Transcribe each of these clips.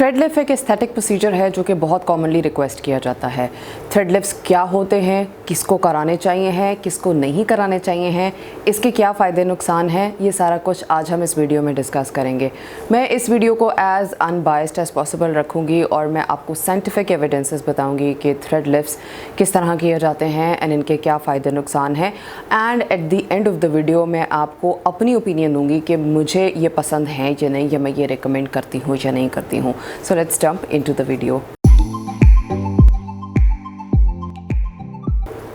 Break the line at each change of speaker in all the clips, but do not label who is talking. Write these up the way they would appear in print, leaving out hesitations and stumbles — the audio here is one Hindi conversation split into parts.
थ्रेड लिफ्ट एक एस्थेटिक प्रोसीजर है जो कि बहुत कॉमनली रिक्वेस्ट किया जाता है। थ्रेड लिफ्ट्स क्या होते हैं, किसको कराने चाहिए हैं, किसको नहीं कराने चाहिए हैं, इसके क्या फ़ायदे नुकसान हैं, ये सारा कुछ आज हम इस वीडियो में डिस्कस करेंगे। मैं इस वीडियो को एज़ अनबायस्ड एज़ पॉसिबल रखूँगी और मैं आपको साइंटिफिक एविडेंसेस बताऊँगी कि थ्रेड लिफ्ट्स किस तरह किए जाते हैं एंड इनके क्या फ़ायदे नुकसान हैं। And at the end of the video मैं आपको अपनी ओपिनियन दूँगी कि मुझे ये पसंद है या नहीं, या मैं ये रिकमेंड करती हूँ या नहीं करती हूँ। So let's jump into the video.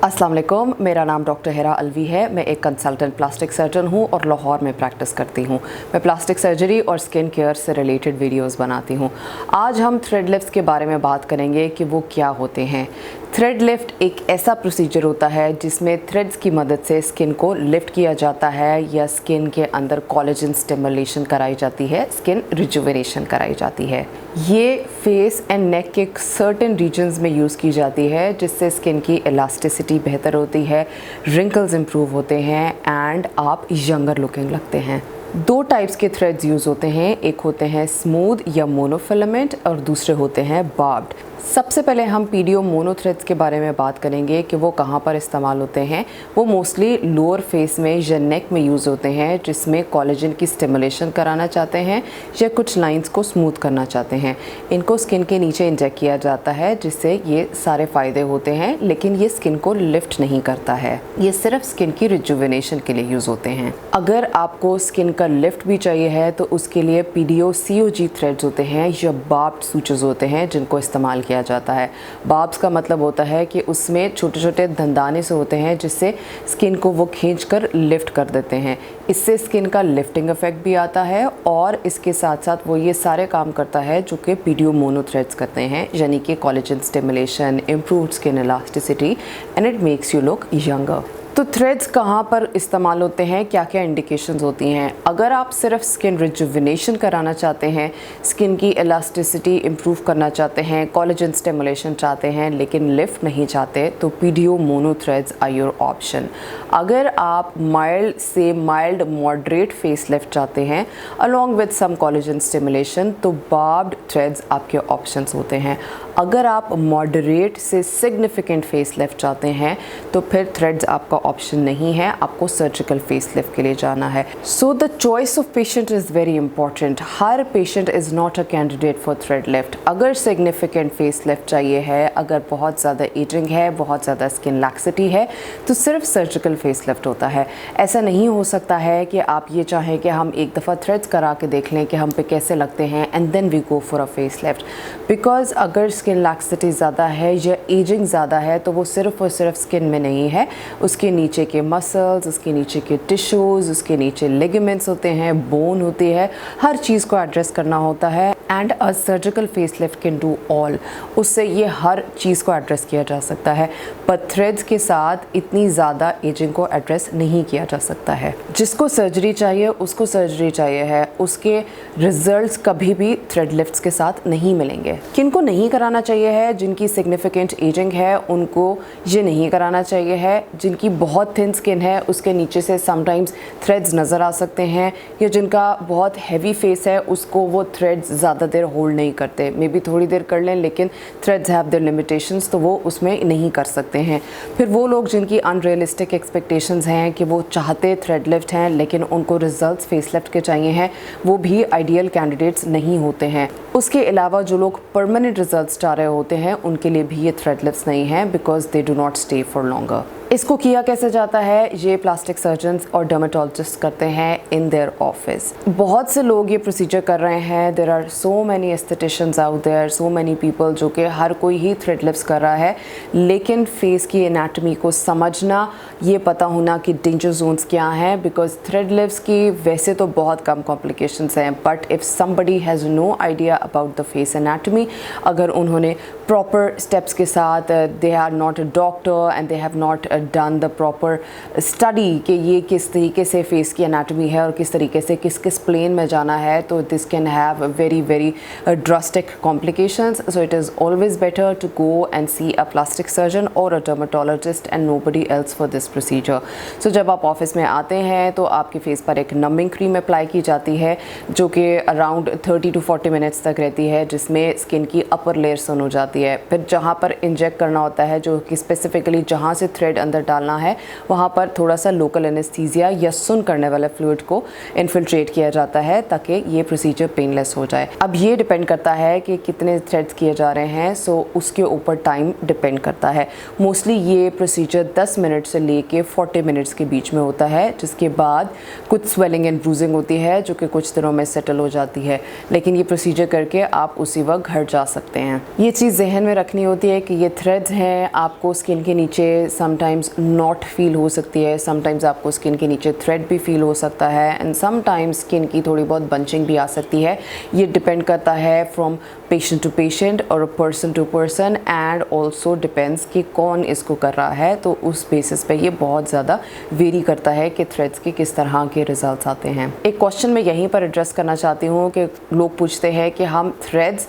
अस्सलाम वालेकुम, मेरा नाम डॉक्टर हिरा अलवी है। मैं एक कंसल्टेंट प्लास्टिक सर्जन हूँ और लाहौर में प्रैक्टिस करती हूँ। मैं प्लास्टिक सर्जरी और स्किन केयर से रिलेटेड वीडियोस बनाती हूँ। आज हम थ्रेड लिफ्ट्स के बारे में बात करेंगे कि वो क्या होते हैं। थ्रेड लिफ्ट एक ऐसा प्रोसीजर होता है जिसमें थ्रेड्स की मदद से स्किन को लिफ्ट किया जाता है या स्किन के अंदर कोलेजन स्टिमुलेशन कराई जाती है, स्किन रिजुविनेशन कराई जाती है। ये फेस एंड नेक के सर्टेन रीजन्स में यूज़ की जाती है जिससे स्किन की इलास्टिसिटी बेहतर होती है, रिंकल्स इम्प्रूव होते हैं एंड आप यंगर लुकिंग लगते हैं। दो टाइप्स के थ्रेड्स यूज़ होते हैं, एक होते हैं स्मूथ या मोनोफिलामेंट और दूसरे होते हैं बार्ब्ड। सबसे पहले हम पीडियो मोनो थ्रेड्स के बारे में बात करेंगे कि वो कहाँ पर इस्तेमाल होते हैं। वो मोस्टली लोअर फेस में या नेक में यूज़ होते हैं जिसमें कोलेजन की स्टिमुलेशन कराना चाहते हैं या कुछ लाइंस को स्मूथ करना चाहते हैं। इनको स्किन के नीचे इंजेक्ट किया जाता है जिससे ये सारे फ़ायदे होते हैं, लेकिन ये स्किन को लिफ्ट नहीं करता है। ये सिर्फ स्किन की रिजुविनेशन के लिए यूज़ होते हैं। अगर आपको स्किन का लिफ्ट भी चाहिए है तो उसके लिए पीडियो COG थ्रेड्स होते हैं या बार्ब्ड सूचर्स होते हैं जिनको इस्तेमाल किया जाता है। बार्ब्स का मतलब होता है कि उसमें छोटे छोटे दंदाने से होते हैं जिससे स्किन को वो खींचकर लिफ्ट कर देते हैं। इससे स्किन का लिफ्टिंग इफेक्ट भी आता है और इसके साथ साथ वो ये सारे काम करता है जो कि पीडियो मोनो थ्रेड्स करते हैं, यानी कि collagen stimulation, improved skin elasticity and it makes you look younger. तो थ्रेड्स कहाँ पर इस्तेमाल होते हैं, क्या क्या इंडिकेशंस होती हैं। अगर आप सिर्फ स्किन रिजुविनेशन कराना चाहते हैं, स्किन की इलास्टिसिटी इम्प्रूव करना चाहते हैं, कोलेजन स्टिमुलेशन चाहते हैं लेकिन लिफ्ट नहीं चाहते, तो PDO mono threads are your option. अगर आप माइल्ड से माइल्ड मॉडरेट फेस लिफ्ट चाहते हैं along with some collagen stimulation, तो बार्ब्ड थ्रेड्स आपके ऑप्शंस होते हैं। अगर आप मॉडरेट से सिग्निफिकेंट फेस लिफ्ट चाहते हैं तो फिर थ्रेड्स आपका ऑप्शन नहीं है, आपको सर्जिकल फेस लिफ्ट के लिए जाना है। So the choice of patient is very important. Her patient is not a candidate for thread lift. अगर सिग्निफिकेंट फेस लिफ्ट चाहिए है, अगर बहुत ज़्यादा एजिंग है, बहुत ज़्यादा स्किन लैक्सिटी है, तो सिर्फ सर्जिकल फेस लिफ्ट होता है। ऐसा नहीं हो सकता है कि आप ये चाहें कि हम एक दफ़ा थ्रेड्स करा के देख लें कि हम पे कैसे लगते हैं and then we go for a face lift. Because अगर स्किन लैक्सिटी ज़्यादा है या एजिंग ज़्यादा है तो वो सिर्फ और सिर्फ स्किन में नहीं है, उसके नीचे के मसल्स, उसके नीचे के टिश्यूज़, उसके नीचे लिगामेंट्स होते हैं, बोन होती है, हर चीज़ को एड्रेस करना होता है। And a surgical face lift can do all. उससे ये हर चीज़ को एड्रेस किया जा सकता है, पर थ्रेड्स के साथ इतनी ज़्यादा एजिंग को एड्रेस नहीं किया जा सकता है। जिसको सर्जरी चाहिए उसको सर्जरी चाहिए है, उसके रिजल्ट्स कभी भी थ्रेड लिफ्ट्स के साथ नहीं मिलेंगे। किनको नहीं कराना चाहिए है, जिनकी सिग्निफिकेंट एजिंग है उनको ये नहीं कराना चाहिए है। जिनकी बहुत थिन स्किन है उसके नीचे से समटाइम्स थ्रेड्स नज़र आ सकते हैं, या जिनका बहुत हैवी फेस है उसको वो थ्रेड्स ज़्यादा देर होल्ड नहीं करते। मे बी थोड़ी देर कर लें लेकिन थ्रेड्स हैव देयर लिमिटेशंस, तो वो उसमें नहीं कर सकते हैं। फिर वो लोग जिनकी अनरियलिस्टिक एक्सपेक्टेशंस हैं कि वो चाहते थ्रेड लिफ्ट हैं लेकिन उनको रिजल्ट्स फेस लिफ्ट के चाहिए हैं, वो भी आइडियल कैंडिडेट्स नहीं होते हैं। उसके अलावा जो लोग परमानेंट रिजल्ट्स चाह रहे होते हैं उनके लिए भी ये थ्रेड लिफ्ट्स नहीं हैं, because they do not stay for longer. इसको किया कैसे जाता है, ये प्लास्टिक सर्जन्स और डर्मेटोलॉजिस्ट करते हैं इन देयर ऑफिस। बहुत से लोग ये प्रोसीजर कर रहे हैं। There are so many aestheticians out there, so many people, जो कि हर कोई ही थ्रेड लिफ्ट्स कर रहा है, लेकिन फेस की एनाटमी को समझना, ये पता होना कि डेंजर जोन्स क्या हैं। बिकॉज थ्रेड लिफ्ट्स की वैसे तो बहुत कम कॉम्प्लिकेशंस हैं, but if somebody has no idea about the face anatomy, अगर उन्होंने प्रॉपर स्टेप्स के साथ, they are not a doctor and they have not done the proper study कि ये किस तरीके से फेस की एनाटॉमी है और किस तरीके से किस किस प्लेन में जाना है, तो this can have very very drastic complications. So it is always better to go and see a plastic surgeon और a dermatologist and nobody else for this procedure. So जब आप ऑफिस में आते हैं तो आपके फेस पर एक नमिंग क्रीम अप्लाई की जाती है जो कि अराउंड 30 to 40 मिनट्स तक रहती है, जिसमें स्किन की अपर लेयर सुन हो जाती है. फिर जहाँ पर इंजेक्ट करना होता है, जो कि स्पेसिफिकली जहाँ से थ्रेड अंदर डालना है, वहाँ पर थोड़ा सा लोकल एनेस्थीसिया या सुन करने वाले फ्लूइड को इन्फिल्ट्रेट किया जाता है ताकि ये प्रोसीजर पेनलेस हो जाए. अब ये डिपेंड करता है कि कितने थ्रेड्स किए जा रहे हैं, सो उसके ऊपर टाइम डिपेंड करता है. मोस्टली ये प्रोसीजर 10 मिनट से लेके 40 मिनट्स के बीच में होता है, जिसके बाद कुछ स्वेलिंग एंड ब्रूजिंग होती है जो कि कुछ दिनों में सेटल हो जाती है. लेकिन ये प्रोसीजर करके आप उसी वक्त घर जा सकते हैं. ये चीज़ जहन में रखनी होती है कि ये थ्रेड्स हैं, आपको स्किन के नीचे समटाइम्स नॉट फील हो सकती है, समटाइम्स आपको स्किन के नीचे थ्रेड भी फील हो सकता है, एंड समटाइम्स स्किन की थोड़ी बहुत बंचिंग भी आ सकती है. ये डिपेंड करता है फ्रॉम पेशेंट टू पेशेंट और person to person, and also depends कि कौन इसको कर रहा है. तो उस बेसिस पे ये बहुत ज़्यादा वेरी करता है कि थ्रेड्स के किस तरह के रिजल्ट्स आते हैं. एक क्वेश्चन मैं यहीं पर एड्रेस करना चाहती हूँ कि लोग पूछते हैं कि हम थ्रेड्स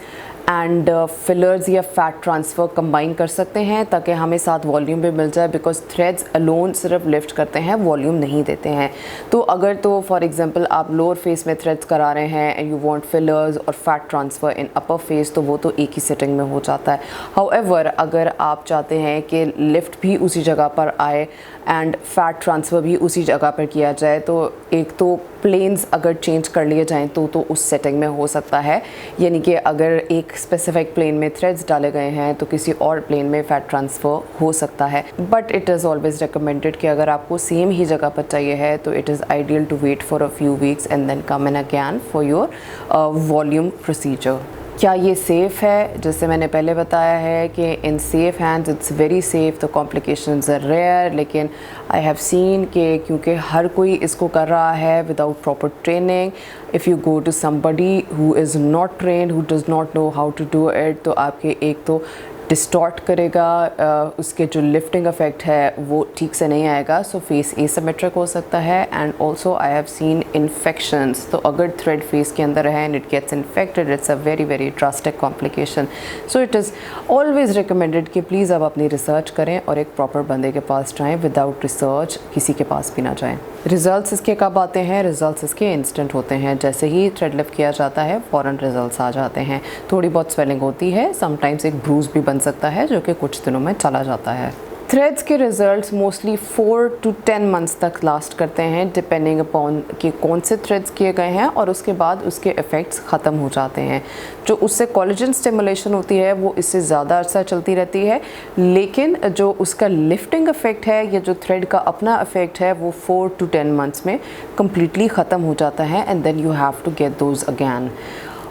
एंड फिलर्स या फैट ट्रांसफ़र कंबाइन कर सकते हैं ताकि हमें साथ वॉल्यूम भी मिल जाए, बिकॉज थ्रेड्स अलोन सिर्फ लिफ्ट करते हैं, वॉल्यूम नहीं देते हैं. तो अगर तो फॉर एग्जांपल आप लोअर फेस में थ्रेड्स करा रहे हैं एंड यू वांट फिलर्स और फैट ट्रांसफ़र इन अपर फेस, तो वो तो एक ही सिटिंग में हो जाता है. हाउएवर अगर आप चाहते हैं कि लिफ्ट भी उसी जगह पर आए एंड फैट ट्रांसफ़र भी उसी जगह पर किया जाए, तो एक तो प्लेन्स अगर चेंज कर लिए जाएँ तो उस सेटिंग में हो सकता है. यानी कि अगर एक स्पेसिफिक प्लेन में थ्रेड्स डाले गए हैं तो किसी और प्लेन में फैट ट्रांसफ़र हो सकता है. But it is always recommended कि अगर आपको सेम ही जगह पर चाहिए है तो it is ideal to wait for a few weeks and then come in again for your volume procedure. क्या ये सेफ़ है? जैसे मैंने पहले बताया है कि in safe hands it's very safe, तो कॉम्प्लिकेशंस आर रेयर. लेकिन आई हैव सीन कि क्योंकि हर कोई इसको कर रहा है without proper training, if you go to somebody who is not trained, who does not know how to do it, तो आपके एक तो डिस्टॉर्ट करेगा, उसके जो लिफ्टिंग इफेक्ट है वो ठीक से नहीं आएगा. सो फेस एसिमेट्रिक हो सकता है, and also I have seen infections. तो अगर थ्रेड फेस के अंदर है and it gets infected, it's a very very drastic complication. So it is always recommended कि प्लीज़ आप अपनी रिसर्च करें और एक प्रॉपर बंदे के पास जाएँ. विदाउट रिसर्च किसी के पास भी ना जाएँ. रिज़ल्ट्स इसके कब आते हैं? रिज़ल्ट्स इसके इंस्टेंट होते हैं. जैसे ही थ्रेड लिफ्ट किया जाता है फ़ौरन रिज़ल्ट्स आ जाते हैं. थोड़ी बहुत स्वेलिंग होती है, समटाइम्स एक ब्रूज भी बन सकता है जो कि कुछ दिनों में चला जाता है. थ्रेड्स के रिजल्ट्स मोस्टली 4 to 10 मंथ्स तक लास्ट करते हैं, डिपेंडिंग अपॉन कि कौन से थ्रेड्स किए गए हैं, और उसके बाद उसके इफ़ेक्ट्स ख़त्म हो जाते हैं. जो उससे कोलेजन स्टिमुलेशन होती है वो इससे ज़्यादा अर्सा चलती रहती है, लेकिन जो उसका लिफ्टिंग इफ़ेक्ट है या जो थ्रेड का अपना इफ़ेक्ट है वो 4 to 10 मंथ्स में कम्प्लीटली ख़त्म हो जाता है, and then you have to get those again.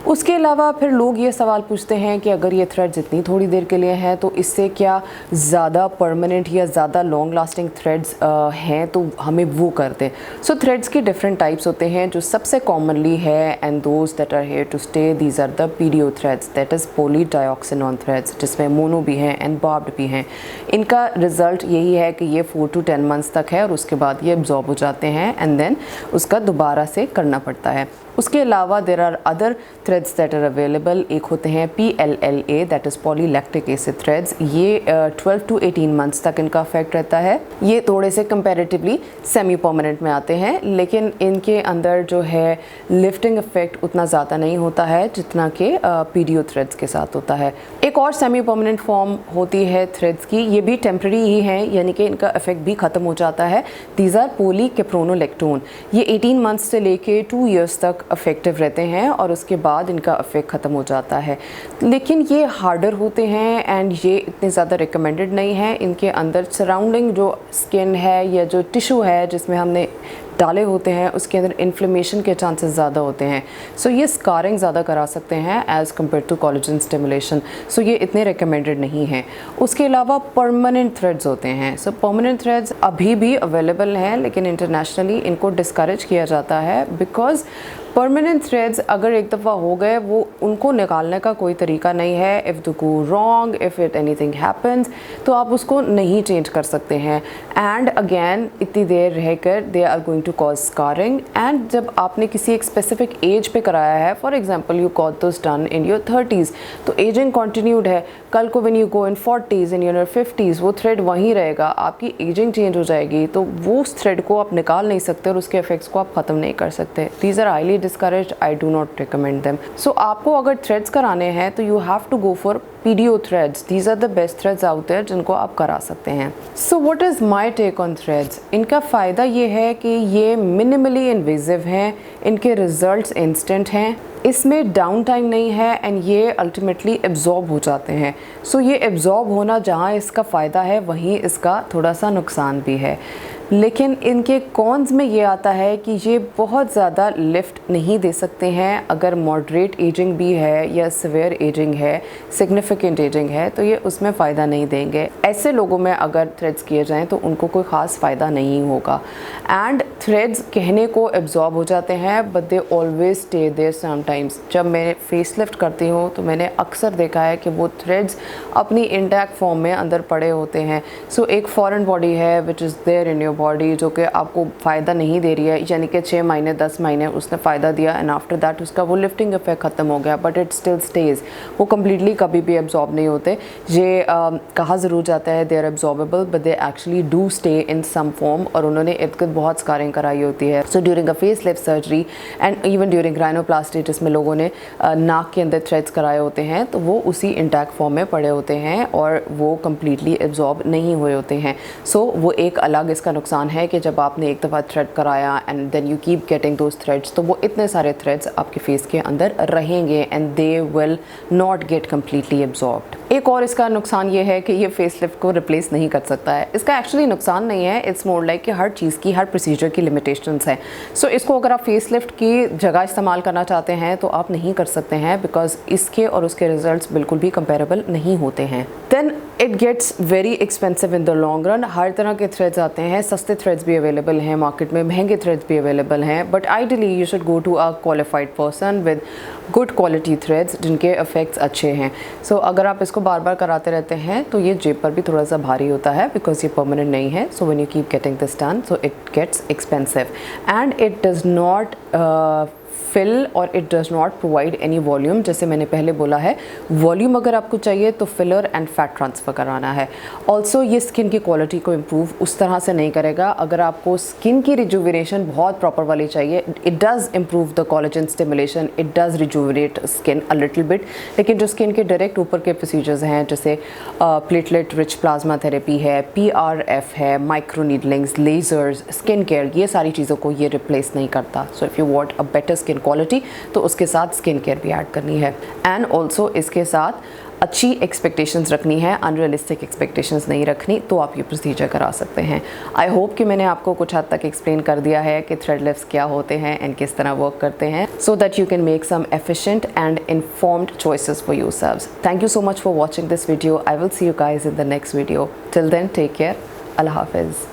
उसके अलावा फिर लोग ये सवाल पूछते हैं कि अगर ये थ्रेड्स इतनी थोड़ी देर के लिए हैं तो इससे क्या ज़्यादा परमानेंट या ज़्यादा लॉन्ग लास्टिंग थ्रेड्स हैं तो हमें वो कर दें. सो थ्रेड्स के डिफरेंट टाइप्स होते हैं. जो सबसे कॉमनली है and those that are here to stay, these are the PDO threads, that is polydioxanone threads, जिसमें मोनो भी हैं एंड बार्ब्ड भी हैं. इनका रिज़ल्ट यही है कि ये 4 to 10 मंथ्स तक है और उसके बाद ये एब्जॉर्ब हो जाते हैं एंड देन उसका दोबारा से करना पड़ता है. उसके अलावा there are other threads that are available. एक होते हैं PLLA, that is polylactic acid threads. ये 12 to 18 मंथ्स तक इनका इफेक्ट रहता है. ये थोड़े से कंपैरेटिवली सेमी परमानेंट में आते हैं, लेकिन इनके अंदर जो है लिफ्टिंग इफेक्ट उतना ज़्यादा नहीं होता है जितना कि पीडियो थ्रेड्स के साथ होता है. एक और सेमी परमानेंट फॉर्म होती है थ्रेड्स की, ये भी टेम्प्रेरी ही है, यानी कि इनका इफेक्ट भी ख़त्म हो जाता है. These are polycaprolactone. ये 18 मंथ्स से लेके 2 ईयर्स तक इफ़ेक्टिव रहते हैं और उसके बाद इनका इफ़ेक्ट ख़त्म हो जाता है. लेकिन ये हार्डर होते हैं एंड ये इतने ज़्यादा रिकमेंडेड नहीं है. इनके अंदर सराउंडिंग जो स्किन है या जो टिश्यू है जिसमें हमने डाले होते हैं उसके अंदर इन्फ्लेमेशन के चांसेस ज़्यादा होते हैं. सो ये स्कारिंग ज़्यादा करा सकते हैं as compared to collagen stimulation. So ये इतने रिकमेंडेड नहीं हैं. उसके अलावा परमानेंट थ्रेड्स होते हैं. सो परमानेंट थ्रेड्स अभी भी अवेलेबल हैं, लेकिन इंटरनेशनली इनको डिस्करेज किया जाता है बिकॉज परमानेंट थ्रेड्स अगर एक दफ़ा हो गए, वो उनको निकालने का कोई तरीका नहीं है। If the go wrong, if it anything happens, तो आप उसको नहीं चेंज कर सकते हैं। एंड अगेन इतनी देर रहकर they are going to cause scarring. And जब आपने किसी एक स्पेसिफिक एज पे कराया है, for example you got this done in your 30s, तो एजिंग कंटिन्यूड है। कल को when you go in 40s, in your 50s, वो थ्रेड वहीं रहेगा, आपकी एजिंग चेंज हो जाएगी, तो वो उस थ्रेड को आप निकाल नहीं सकते और उसके इफेक्ट्स को आप ख़त्म नहीं कर सकते। These are highly discouraged, I do not recommend them. So आपको अगर थ्रेड्स कराने हैं तो you have to go for PDO threads. These are the best threads out there जिनको आप करा सकते हैं। So what is my take on threads? इनका फ़ायदा ये है कि ये मिनिमली इन्वेजिव हैं, इनके रिजल्ट्स इंस्टेंट हैं, इसमें डाउन टाइम नहीं है, एंड ये अल्टीमेटली एब्जॉर्ब हो जाते हैं। सो ये एब्जॉर्ब होना जहाँ इसका फ़ायदा है, वहीं इसका थोड़ा सा नुकसान भी है। लेकिन इनके कॉन्स में ये आता है कि ये बहुत ज़्यादा लिफ्ट नहीं दे सकते हैं। अगर मॉडरेट एजिंग भी है या सिवियर एजिंग है, सिग्निफिकेंट एजिंग है, तो ये उसमें फ़ायदा नहीं देंगे। ऐसे लोगों में अगर थ्रेड्स किए जाएं तो उनको कोई ख़ास फ़ायदा नहीं होगा। एंड थ्रेड्स कहने को एब्जॉर्ब हो जाते हैं, but they always stay there sometimes. जब मैं फेस लिफ्ट करती हूँ तो मैंने अक्सर देखा है कि वो थ्रेड्स अपनी इंटैक्ट फॉर्म में अंदर पड़े होते हैं। सो एक फॉरेन बॉडी है which is there in your body, जो कि आपको फ़ायदा नहीं दे रही है, यानी कि 6 महीने 10 महीने उसने फ़ायदा दिया, एंड आफ्टर दैट उसका वो लिफ्टिंग इफेक्ट ख़त्म हो गया, बट इट स्टिल स्टेज। वो कम्प्लीटली कभी भी एब्जॉर्ब नहीं होते। ये कहा ज़रूर जाता है they are absorbable, but they actually do stay in some form, और उन्होंने इर्द-गिर्द बहुत स्कारिंग कराई होती है। So during a face lift surgery and even during rhinoplasty, जिसमें लोगों ने नाक के अंदर थ्रेड्स कराए होते हैं, तो वो उसी इंटैक्ट फॉर्म में पड़े होते हैं और वो कम्प्लीटली एब्जॉर्ब नहीं हुए होते हैं। सो वो एक अलग इसका नुकसान है कि जब आपने एक दफ़ा थ्रेड कराया and then you keep getting those threads, तो वो इतने सारे थ्रेड्स आपके फेस के अंदर रहेंगे and they will not get completely absorbed. एक और इसका नुकसान ये है कि ये फेस लिफ्ट को रिप्लेस नहीं कर सकता है। इसका एक्चुअली नुकसान नहीं है, इट्स मोर लाइक कि हर चीज़ की, हर प्रोसीजर की लिमिटेशंस है। सो इसको अगर आप फेस लिफ्ट की जगह इस्तेमाल करना चाहते हैं तो आप नहीं कर सकते हैं, बिकॉज इसके और उसके रिजल्ट्स बिल्कुल भी कंपेरेबल नहीं होते हैं। Then it gets very expensive in the long run. हर तरह के थ्रेड्स आते हैं, सस्ते थ्रेड्स भी अवेलेबल हैं मार्केट में, महंगे थ्रेड्स भी अवेलेबल हैं, but ideally you should go to a qualified person with good quality threads जिनके इफेक्ट्स अच्छे हैं। सो अगर आप इसको बार बार कराते रहते हैं तो ये जेब पर भी थोड़ा सा भारी होता है, बिकॉज ये परमानेंट नहीं है। So when you keep getting this done, so it gets expensive and it does not fill और it does not provide any volume. जैसे मैंने पहले बोला है, वॉल्यूम अगर आपको चाहिए तो फिलर एंड फैट ट्रांसफ़र कराना है। ऑल्सो ये स्किन की क्वालिटी को इम्प्रूव उस तरह से नहीं करेगा। अगर आपको स्किन की रिजुविनेशन बहुत प्रॉपर वाली चाहिए, it does improve the collagen stimulation, it does rejuvenate skin a little bit, लेकिन जो स्किन के डायरेक्ट ऊपर के प्रोसीजर्स हैं, जैसे प्लेटलेट रिच प्लाज्मा थेरेपी है, PRF है, माइक्रो नीडलिंग्स, लेजर्स, स्किन केयर, ये सारी चीज़ों को ये रिप्लेस नहीं करता। So if you want a better skin quality तो उसके साथ स्किन केयर भी ऐड करनी है। एंड ऑल्सो इसके साथ अच्छी एक्सपेक्टेशंस रखनी है, अनरियलिस्टिक एक्सपेक्टेशंस नहीं रखनी, तो आप ये प्रोसीजर करा सकते हैं। आई होप कि मैंने आपको कुछ हद तक एक्सप्लेन कर दिया है कि थ्रेड लिफ्ट्स क्या होते हैं एंड किस तरह वर्क करते हैं, so that you can make some efficient and informed choices for yourselves. Thank you so much for watching this video. I will see you guys in the next video. Till then take care. अल्लाह हाफिज़।